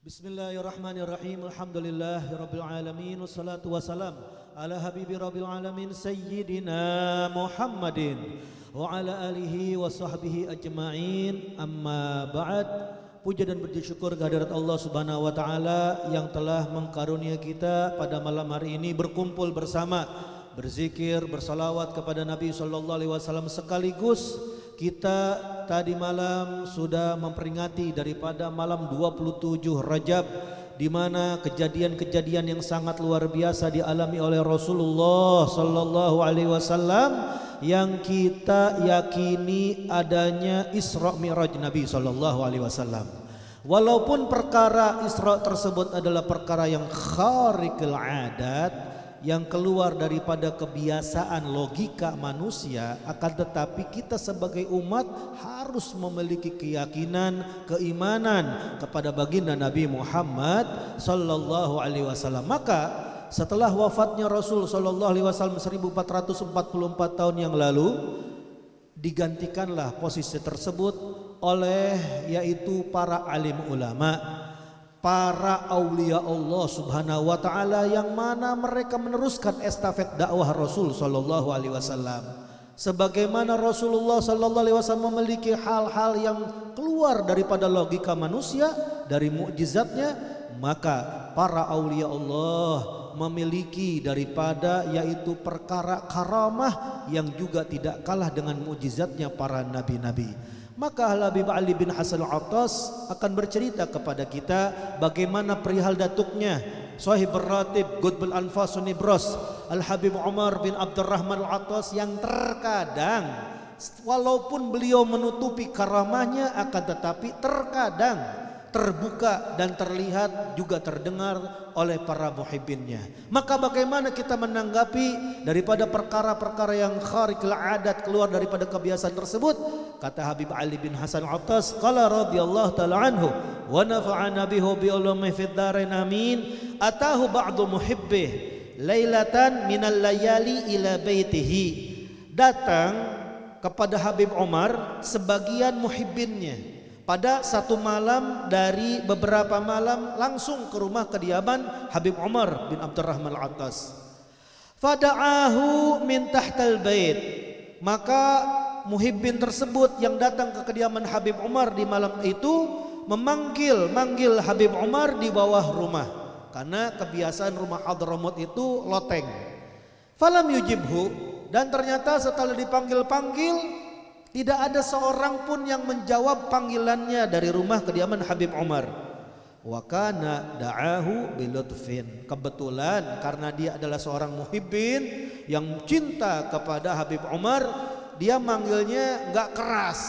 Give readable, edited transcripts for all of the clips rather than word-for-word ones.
Bismillahirrahmanirrahim. Alhamdulillahirabbil alamin wassalatu wassalam ala habibi rabbil alamin sayyidina Muhammadin wa ala alihi wa sahbihi ajma'in. Amma ba'd. Puja dan puji syukur kehadirat Allah Subhanahu wa taala yang telah mengkarunia kita pada malam hari ini berkumpul bersama, berzikir, bersalawat kepada Nabi sallallahu alaihi wasallam, sekaligus kita tadi malam sudah memperingati daripada malam 27 Rajab, di mana kejadian-kejadian yang sangat luar biasa dialami oleh Rasulullah sallallahu alaihi wasallam yang kita yakini adanya Isra Mi'raj Nabi sallallahu alaihi wasallam. Walaupun perkara Isra tersebut adalah perkara yang khariqul adat, yang keluar daripada kebiasaan logika manusia, akan tetapi kita sebagai umat harus memiliki keyakinan, keimanan kepada baginda Nabi Muhammad sallallahu alaihi wasallam. Maka setelah wafatnya Rasul sallallahu alaihi wasallam 1444 tahun yang lalu, digantikanlah posisi tersebut oleh yaitu para alim ulama, para aulia Allah Subhanahu wa taala, yang mana mereka meneruskan estafet dakwah Rasul sallallahu alaihi wasallam. Sebagaimana Rasulullah sallallahu alaihi wasallam memiliki hal-hal yang keluar daripada logika manusia, dari mukjizatnya, maka para aulia Allah memiliki daripada yaitu perkara karamah yang juga tidak kalah dengan mukjizatnya para nabi-nabi. Maka Habib Ali bin Hasan Al-Attas akan bercerita kepada kita bagaimana perihal datuknya Sahib Ratib Qutbul Anfas Nibras Al-Habib Umar bin Abdurrahman Al-Attas, yang terkadang walaupun beliau menutupi karamahnya, akan tetapi terkadang terbuka dan terlihat juga terdengar oleh para muhibbinnya. Maka bagaimana kita menanggapi daripada perkara-perkara yang khariqul adat, keluar daripada kebiasaan tersebut? Kata Habib Ali bin Hasan Al-Attas, qala radhiyallahu ta'ala anhu wa nafa'ana bihi bi ulumi fid darain amin, atahu ba'du muhibbih lailatan minal layali ila baitihi. Datang kepada Habib Umar sebagian muhibbinnya pada satu malam dari beberapa malam, langsung ke rumah kediaman Habib Umar bin Abdurrahman Al-Attas. Fada'ahu min tahtal bait. Maka muhibbin tersebut yang datang ke kediaman Habib Umar di malam itu memanggil Habib Umar di bawah rumah, karena kebiasaan rumah Hadramaut itu loteng. Falam yujibhu, dan ternyata setelah dipanggil-panggil tidak ada seorang pun yang menjawab panggilannya dari rumah kediaman Habib Umar. Wa kana da'ahu bilutfin. Kebetulan karena dia adalah seorang muhibbin yang cinta kepada Habib Umar, dia manggilnya enggak keras.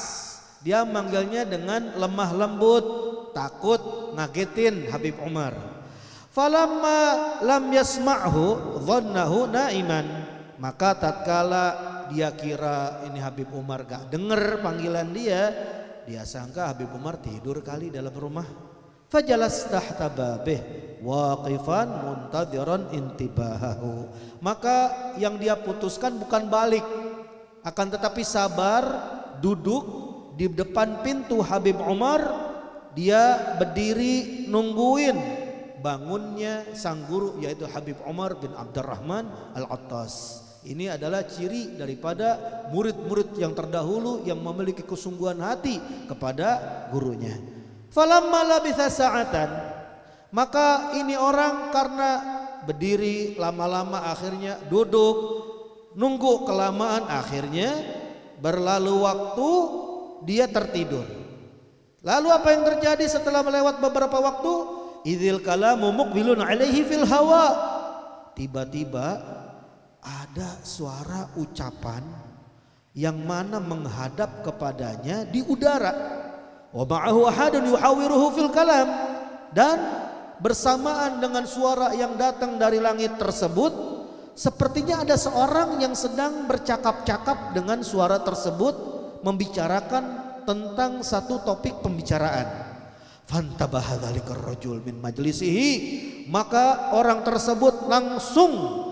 Dia manggilnya dengan lemah lembut, takut ngagetin Habib Umar. Falamma lam yasma'hu dhannahu na'iman. Maka tatkala dia kira ini Habib Umar gak denger panggilan dia sangka Habib Umar tidur kali dalam rumah. Fajalas tahta babih waqifan muntadhiran intibahahu. Maka yang dia putuskan bukan balik, akan tetapi sabar duduk di depan pintu Habib Umar. Dia berdiri nungguin bangunnya sang guru, yaitu Habib Umar bin Abdurrahman Al-Attas. Ini adalah ciri daripada murid-murid yang terdahulu yang memiliki kesungguhan hati kepada gurunya. Falamma labitha sa'atan, maka ini orang karena berdiri lama-lama akhirnya duduk, nunggu kelamaan, akhirnya berlalu waktu, dia tertidur. Lalu apa yang terjadi setelah melewat beberapa waktu? Idzil kalamu muqbilun alaihi fil hawa. Tiba-tiba ada suara ucapan yang mana menghadap kepadanya di udara. Wa ma'ahu ahadun yuhawiruhu fil kalam, dan bersamaan dengan suara yang datang dari langit tersebut, sepertinya ada seorang yang sedang bercakap-cakap dengan suara tersebut, membicarakan tentang satu topik pembicaraan. Fantabaha dzalikar rajul min majlisihi, maka orang tersebut langsung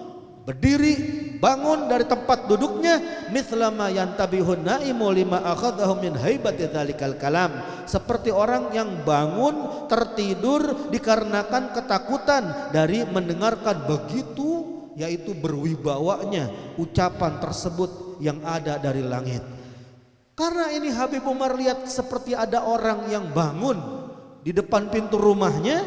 berdiri bangun dari tempat duduknya, mithla ma yantabihun naimu lima akhadhahu min haibati dzalikal kalam, seperti orang yang bangun tertidur dikarenakan ketakutan dari mendengarkan begitu, yaitu berwibawanya ucapan tersebut yang ada dari langit. Karena ini Habib Umar lihat seperti ada orang yang bangun di depan pintu rumahnya,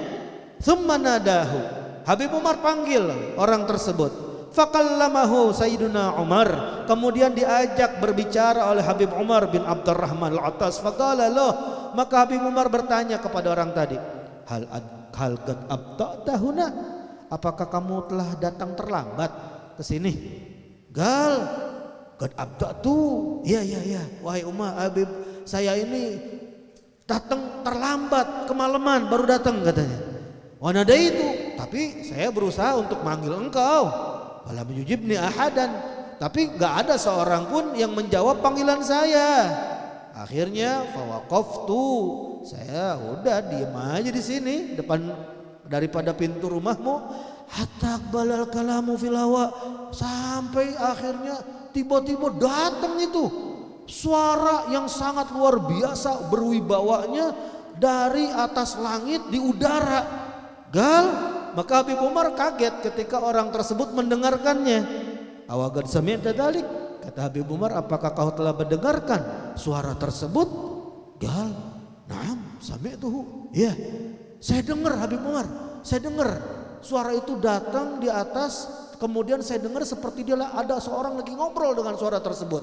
tsumma nadahu, Habib Umar panggil orang tersebut. Fakallamahu Sayyiduna Umar, kemudian diajak berbicara oleh Habib Umar bin Abdurrahman Al-Attas. Faqala lahu, maka Habib Umar bertanya kepada orang tadi, hal qad abta'ta huna, apakah kamu telah datang terlambat ke sini? Gal qad abta'tu, ya wahai Umar, Habib, saya ini datang terlambat, kemalaman baru datang katanya. Wanada itu, tapi saya berusaha untuk manggil engkau. Wala yujibni ahadan, tapi nggak ada seorang pun yang menjawab panggilan saya. Akhirnya fawaqaftu, saya udah diem aja di sini depan daripada pintu rumahmu, hatta balal kalamu fil hawa, sampai akhirnya tiba-tiba datang itu suara yang sangat luar biasa berwibawanya dari atas langit di udara. Gal, maka Habib Umar kaget ketika orang tersebut mendengarkannya. Awagad sami'ta dzalik, kata Habib Umar, apakah kau telah mendengarkan suara tersebut? Gal, na'am sami'tuhu, ya saya dengar Habib Umar, saya dengar suara itu datang di atas, kemudian saya dengar seperti dia ada seorang lagi ngobrol dengan suara tersebut.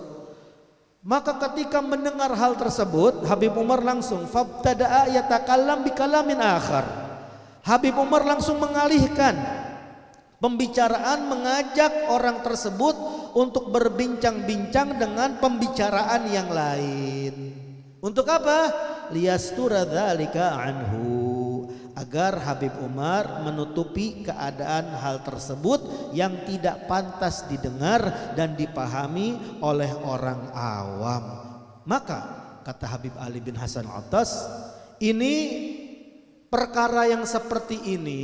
Maka ketika mendengar hal tersebut, Habib Umar langsung fabtada'a yatakallam bikalamin akhar. Habib Umar langsung mengalihkan pembicaraan, mengajak orang tersebut untuk berbincang-bincang dengan pembicaraan yang lain. Untuk apa? Liyastura dzalika anhu, agar Habib Umar menutupi keadaan hal tersebut yang tidak pantas didengar dan dipahami oleh orang awam. Maka kata Habib Ali bin Hasan Al-Attas, ini perkara yang seperti ini,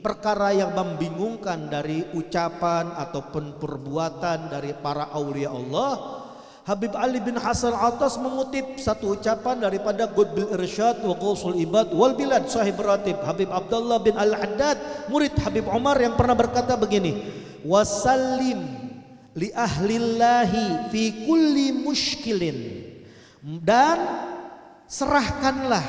perkara yang membingungkan dari ucapan ataupun perbuatan dari para aulia Allah. Habib Ali bin Hasan Al-Attas mengutip satu ucapan daripada Qutbil Irsyad wa Qausul Ibad wal Bilad Sahib Ratib Habib Abdullah bin Al-Haddad, murid Habib Umar, yang pernah berkata begini, wasallim li ahlillahi fi kulli mushkilin, dan serahkanlah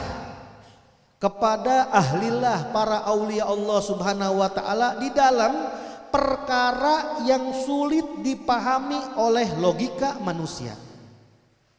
kepada ahlillah, para aulia Allah subhanahu wa ta'ala, di dalam perkara yang sulit dipahami oleh logika manusia.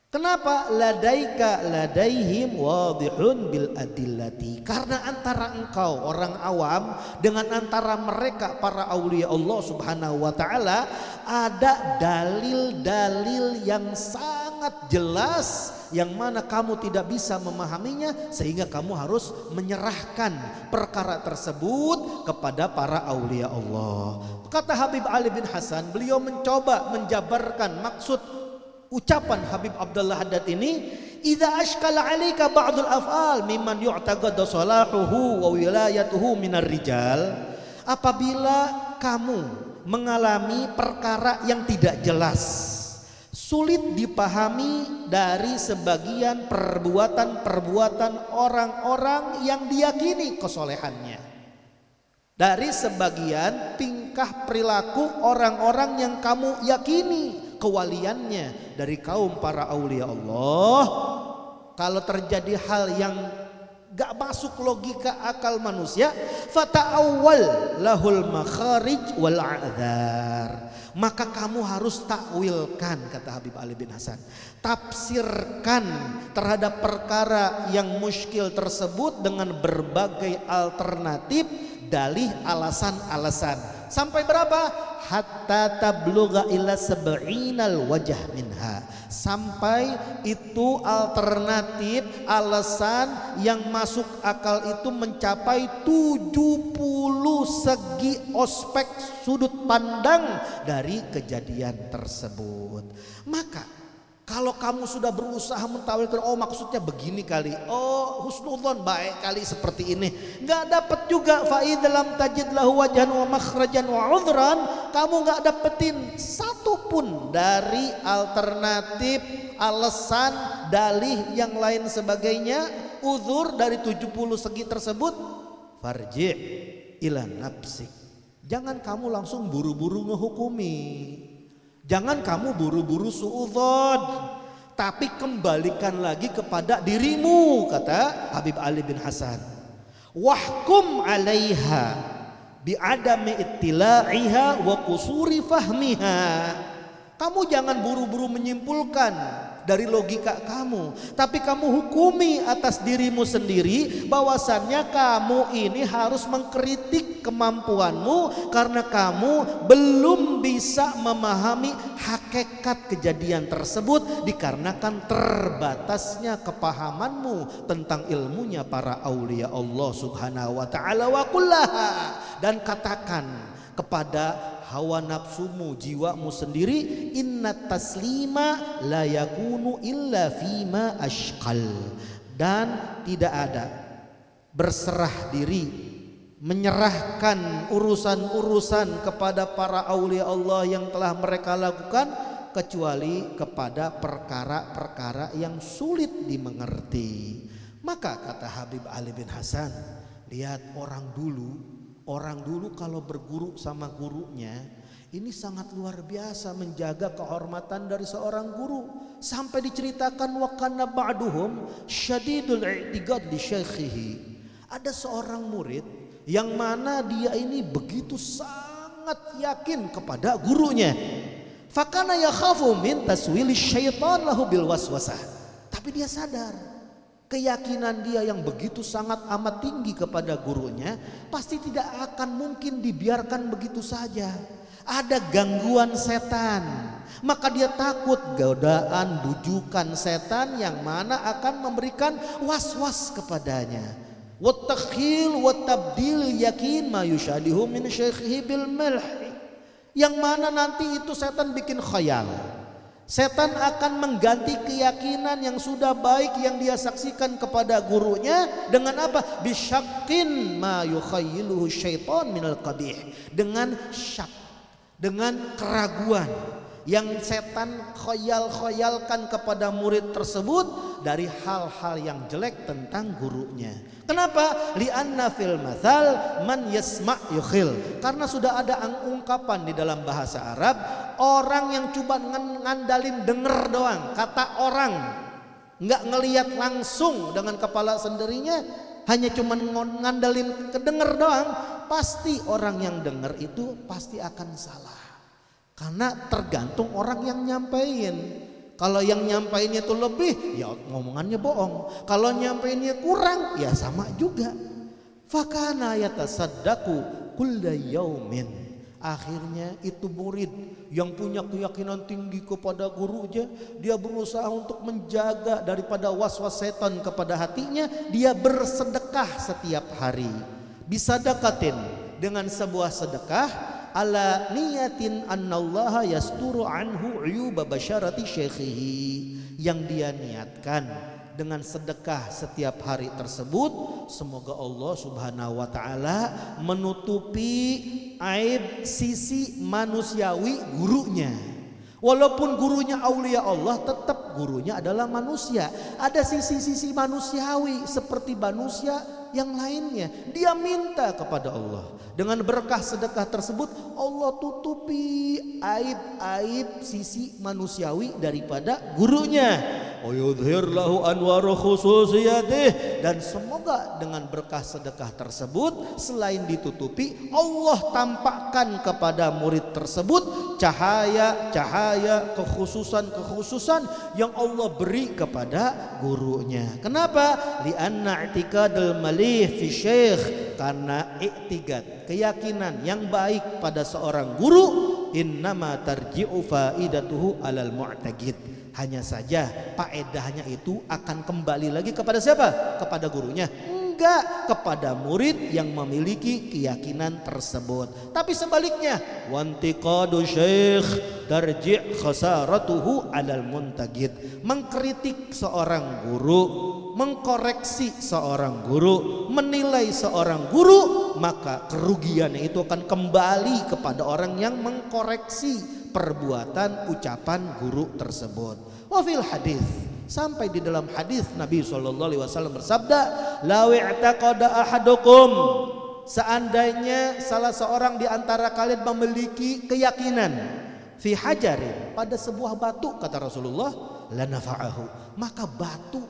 Kenapa? Ladaihim wadihun bil adillati, karena antara engkau orang awam dengan antara mereka para aulia Allah subhanahu wa ta'ala ada dalil-dalil yang sangat jelas, yang mana kamu tidak bisa memahaminya, sehingga kamu harus menyerahkan perkara tersebut kepada para aulia Allah. Kata Habib Ali bin Hasan, beliau mencoba menjabarkan maksud ucapan Habib Abdullah Haddad ini, idza ashkala 'alaika ba'dul af'al mimman yu'taqadu salahuhu wa wilayatuhu minar rijal, apabila kamu mengalami perkara yang tidak jelas, sulit dipahami dari sebagian perbuatan-perbuatan orang-orang yang diyakini kesolehannya, dari sebagian tingkah perilaku orang-orang yang kamu yakini kewaliannya dari kaum para aulia Allah, kalau terjadi hal yang gak masuk logika akal manusia, fata'awwal lahul makharij wal a'dzar, maka kamu harus takwilkan, kata Habib Ali bin Hasan, tafsirkan terhadap perkara yang muskil tersebut dengan berbagai alternatif, dalih, alasan-alasan. Sampai berapa? Hatta tablugha ila sab'inal wajah minha, sampai itu alternatif, alasan yang masuk akal itu mencapai 70 segi ospek sudut pandang dari kejadian tersebut. Maka Kalau kamu sudah berusaha mentawilkan, oh maksudnya begini kali, oh husnudzon baik kali seperti ini, nggak dapat juga. Fa'idza lam tajid lahu wajhan wa makhrajan wa udhran, kamu nggak dapetin satu pun dari alternatif, alasan, dalih yang lain sebagainya, uzur dari 70 segi tersebut, farji' ila nafsik. Jangan kamu langsung buru-buru ngehukumi. Jangan kamu buru-buru suudzon, tapi kembalikan lagi kepada dirimu, kata Habib Ali bin Hasan. Wahkum 'alaiha bi'adami ittila'iha wa qusuri fahmiha. Kamu jangan buru-buru menyimpulkan dari logika kamu, tapi kamu hukumi atas dirimu sendiri bahwasannya kamu ini harus mengkritik kemampuanmu karena kamu belum bisa memahami hakikat kejadian tersebut dikarenakan terbatasnya kepahamanmu tentang ilmunya para aulia Allah Subhanahu wa taala. Wa kullaha, dan katakan kepada hawa nafsumu, jiwamu sendiri, inna taslima la yakunu illa fima ashqal, dan tidak ada berserah diri, menyerahkan urusan-urusan kepada para aulia Allah yang telah mereka lakukan kecuali kepada perkara-perkara yang sulit dimengerti. Maka kata Habib Ali bin Hasan, lihat orang dulu kalau berguru sama gurunya ini sangat luar biasa menjaga kehormatan dari seorang guru, sampai diceritakan wa kana ba'duhum syadidul i'tiqad li syaikhihi. Ada seorang murid yang mana dia ini begitu sangat yakin kepada gurunya, fakana yakhafu min taswili syaitan lahu bil waswasah. Tapi dia sadar keyakinan dia yang begitu sangat amat tinggi kepada gurunya pasti tidak akan mungkin dibiarkan begitu saja. Ada gangguan setan, maka dia takut godaan bujukan setan yang mana akan memberikan was-was kepadanya. Wattakhil wattabdil yakin ma yushadihu min syaikhihi bil malh, yang mana nanti itu setan bikin khayal. Setan akan mengganti keyakinan yang sudah baik yang dia saksikan kepada gurunya dengan apa? Bisyakin ma yukhayyiluhu syaitan minal qabih, dengan syak, dengan keraguan yang setan khayal-khayalkan kepada murid tersebut dari hal-hal yang jelek tentang gurunya. Kenapa? Li'anna fil mathal man yasma' yukhil. Karena sudah ada ungkapan di dalam bahasa Arab, orang yang cuma ngandalin denger doang, kata orang, nggak ngelihat langsung dengan kepala sendirinya, hanya cuma ngandalin kedenger doang, pasti orang yang denger itu pasti akan salah. Karena tergantung orang yang nyampein. Kalau yang nyampainnya itu lebih, ya ngomongannya bohong. Kalau nyampainnya kurang, ya sama juga. Fakana yatasaddaqu kulla yaumin. Akhirnya itu murid yang punya keyakinan tinggi kepada gurunya, dia berusaha untuk menjaga daripada was-was setan kepada hatinya. Dia bersedekah setiap hari. Bisadaqatin, dengan sebuah sedekah, ala niyatin annallaha yasturu anhu uyuba basyarati syekhihi, yang dia niatkan dengan sedekah setiap hari tersebut semoga Allah Subhanahu wa taala menutupi aib sisi manusiawi gurunya. Walaupun gurunya aulia Allah, tetap gurunya adalah manusia. Ada sisi-sisi manusiawi seperti manusia yang lainnya. Dia minta kepada Allah. Dengan berkah sedekah tersebut Allah tutupi aib-aib sisi manusiawi daripada gurunya. Yudhir lahu anwar khususiyatih, dan semoga dengan berkah sedekah tersebut selain ditutupi, Allah tampakkan kepada murid tersebut cahaya-cahaya kekhususan yang Allah beri kepada gurunya. Kenapa? Li'anna i'tiqadul malih fi syekh, karena i'tiqad, keyakinan yang baik pada seorang guru, innama tarji'u faidatuhu alal mu'taqid. Hanya saja faedahnya itu akan kembali lagi kepada siapa? Kepada gurunya? enggak kepada murid yang memiliki keyakinan tersebut. Tapi sebaliknya, wantiqadu syekh tarji' khasaratuhu 'alal muntaqid. Mengkritik seorang guru, mengkoreksi seorang guru, menilai seorang guru, maka kerugiannya itu akan kembali kepada orang yang mengkoreksi perbuatan ucapan guru tersebut. Wa fil hadis, sampai di dalam hadis Nabi SAW bersabda, la i'taqada ahadukum, seandainya salah seorang di antara kalian memiliki keyakinan fi hajarin, pada sebuah batu, kata Rasulullah, la nafa'ahu, maka batu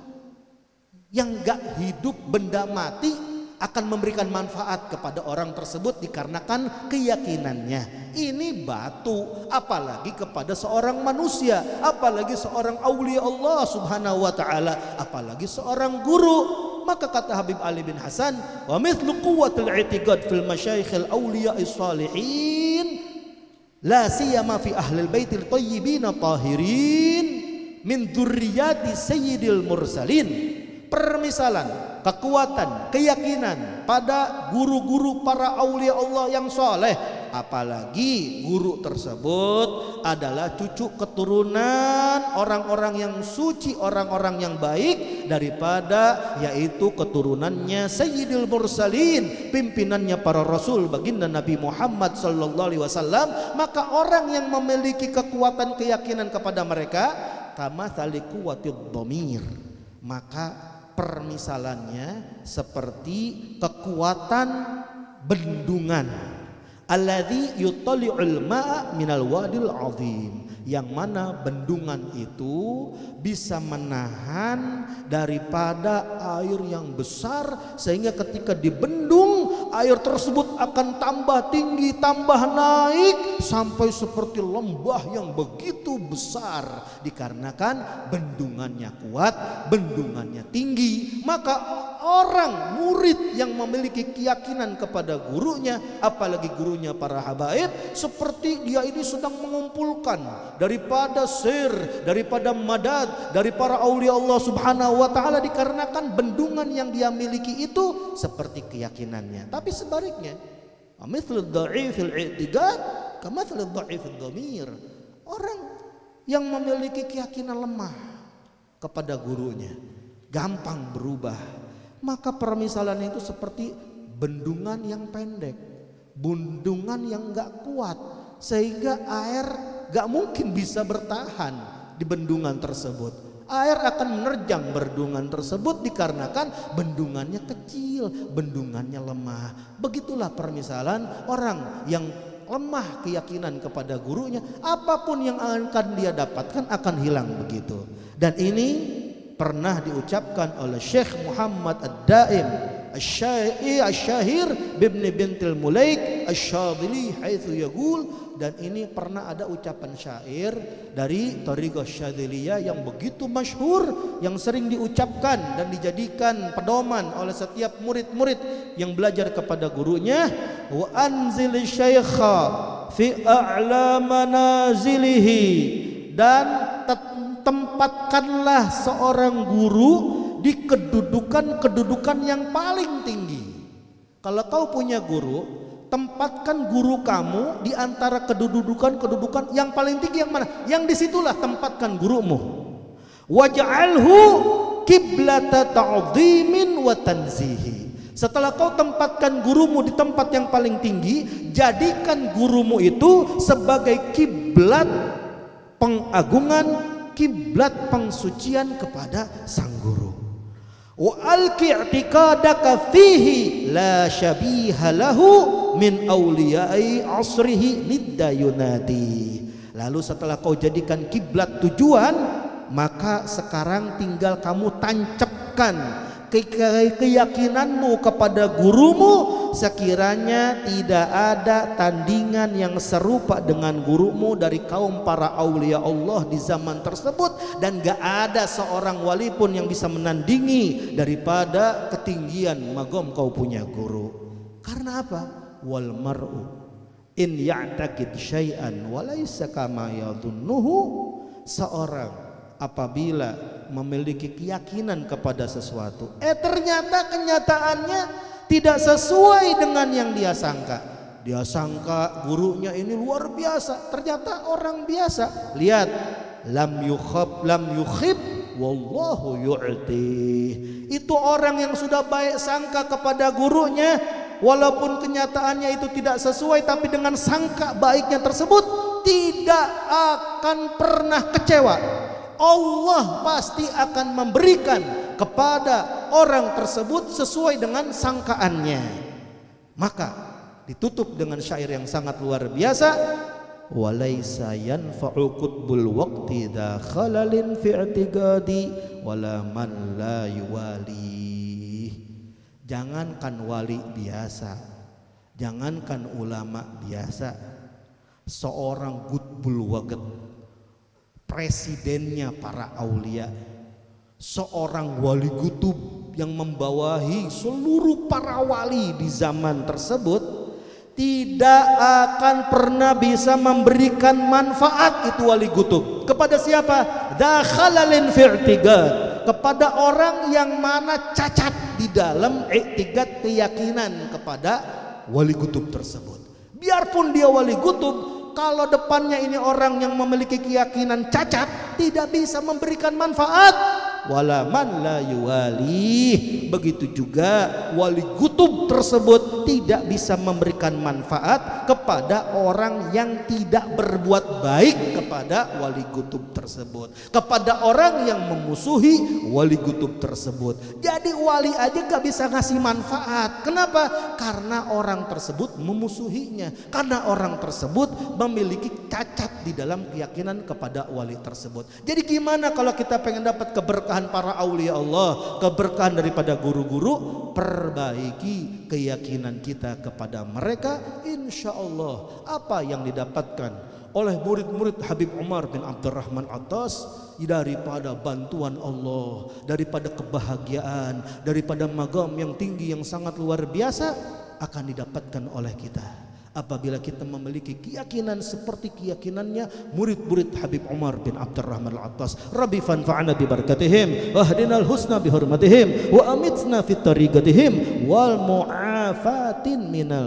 yang gak hidup, benda mati, akan memberikan manfaat kepada orang tersebut dikarenakan keyakinannya. Ini batu, apalagi kepada seorang manusia, apalagi seorang aulia Allah subhanahu wa ta'ala, apalagi seorang guru. Maka kata Habib Ali bin Hasan, wa mithlu quwwatil i'tiqad fil masyayikhil awliya'is salihin la siyama fi ahlil baitil thayyibin tahirin min dzurriyyati sayyidil mursalin. Permisalan, kekuatan, keyakinan pada guru-guru para aulia Allah yang soleh, apalagi guru tersebut adalah cucu keturunan orang-orang yang suci, orang-orang yang baik, daripada yaitu keturunannya Sayyidil Mursalin, pimpinannya para rasul, baginda Nabi Muhammad sallallahu alaihi wasallam. Maka orang yang memiliki kekuatan keyakinan kepada mereka, kama saliku watid dhamir, maka permisalannya seperti kekuatan bendungan alladzi yutali'ul ma'a minal wadil azim, yang mana bendungan itu bisa menahan daripada air yang besar, sehingga ketika dibendung air tersebut akan tambah tinggi, tambah naik sampai seperti lembah yang begitu besar, dikarenakan bendungannya kuat, bendungannya tinggi. Maka orang murid yang memiliki keyakinan kepada gurunya, apalagi gurunya para habaib, seperti dia ini sedang mengumpulkan daripada sir, daripada madad dari para aulia Allah subhanahu wa ta'ala, dikarenakan bendungan yang dia miliki itu seperti keyakinannya. Tapi sebaliknya, mithlud dha'ifil i'tiqad kamathlud dha'ifid dhamir, orang yang memiliki keyakinan lemah kepada gurunya, gampang berubah, maka permisalannya itu seperti bendungan yang pendek, bendungan yang gak kuat, sehingga air gak mungkin bisa bertahan di bendungan tersebut. Air akan menerjang bendungan tersebut dikarenakan bendungannya kecil, bendungannya lemah. Begitulah permisalan orang yang lemah keyakinan kepada gurunya, apapun yang akan dia dapatkan akan hilang begitu. Dan ini pernah diucapkan oleh Syekh Muhammad Ad-Daim Asy-Syahir bibni bintil Mulaik Asy-Syadili haitsu yaqul, dan ini pernah ada ucapan syair dari Thariqah Syadziliyah yang begitu masyhur, yang sering diucapkan dan dijadikan pedoman oleh setiap murid-murid yang belajar kepada gurunya. Wa anzil syaikha fi a'la manazilihi, dan tempatkanlah seorang guru di kedudukan yang paling tinggi. Kalau kau punya guru, tempatkan guru kamu di antara kedudukan yang paling tinggi. Yang mana? Yang disitulah tempatkan gurumu. Waj'alhu kiblata ta'dhimin wa tanzihi. Setelah kau tempatkan gurumu di tempat yang paling tinggi, jadikan gurumu itu sebagai kiblat pengagungan, kiblat pengsucian kepada sang guru. Wa alqi i'tiqadaka fihi la syabiha lahu min awliyai asrihi niddayunati. Lalu setelah kau jadikan kiblat tujuan, maka sekarang tinggal kamu tancapkan keyakinanmu kepada gurumu, sekiranya tidak ada tandingan yang serupa dengan gurumu dari kaum para aulia Allah di zaman tersebut, dan gak ada seorang wali pun yang bisa menandingi daripada ketinggian magom kau punya guru. Karena apa? Wal mar'u in ya'taqid syai'an wa laysa kama yadhunnuhu, seorang apabila memiliki keyakinan kepada sesuatu, ternyata kenyataannya tidak sesuai dengan yang dia sangka. Dia sangka gurunya ini luar biasa, ternyata orang biasa. Lihat, lam yukhib wallahu yu'ti. Itu orang yang sudah baik sangka kepada gurunya, walaupun kenyataannya itu tidak sesuai, tapi dengan sangka baiknya tersebut tidak akan pernah kecewa. Allah pasti akan memberikan kepada orang tersebut sesuai dengan sangkaannya. Maka ditutup dengan syair yang sangat luar biasa, walaysa yanfa'u qutbul waqti dha khalalin fi i'tiqadi wala man la yuwali. Jangankan wali biasa, jangankan ulama biasa, seorang qutbul waqt, presidennya para aulia, seorang wali kutub yang membawahi seluruh para wali di zaman tersebut, tidak akan pernah bisa memberikan manfaat itu wali kutub. Kepada siapa? Dakhalalin fi'tiqad, kepada orang yang mana cacat di dalam i'tiqad, keyakinan kepada wali kutub tersebut. Biarpun dia wali kutub, kalau depannya ini orang yang memiliki keyakinan cacat, tidak bisa memberikan manfaat. Wala man la yuwali, begitu juga wali kutub tersebut tidak bisa memberikan manfaat kepada orang yang tidak berbuat baik kepada wali kutub tersebut, kepada orang yang memusuhi wali kutub tersebut. Jadi wali aja gak bisa ngasih manfaat. Kenapa? Karena orang tersebut memusuhinya, karena orang tersebut memiliki cacat di dalam keyakinan kepada wali tersebut. Jadi gimana kalau kita pengen dapat keberkahan para aulia Allah, keberkahan daripada guru-guru? Perbaiki keyakinan kita kepada mereka, insya Allah apa yang didapatkan oleh murid-murid Habib Umar bin Abdurrahman Attas daripada bantuan Allah, daripada kebahagiaan, daripada magam yang tinggi yang sangat luar biasa akan didapatkan oleh kita apabila kita memiliki keyakinan seperti keyakinannya murid-murid Habib Umar bin Abdurrahman Al-Attas. Rabbi fanfa'na bi barakatihim wahdinal husna bi hurmatihim wa amitna fit tariqatihim wal mu'afatin minal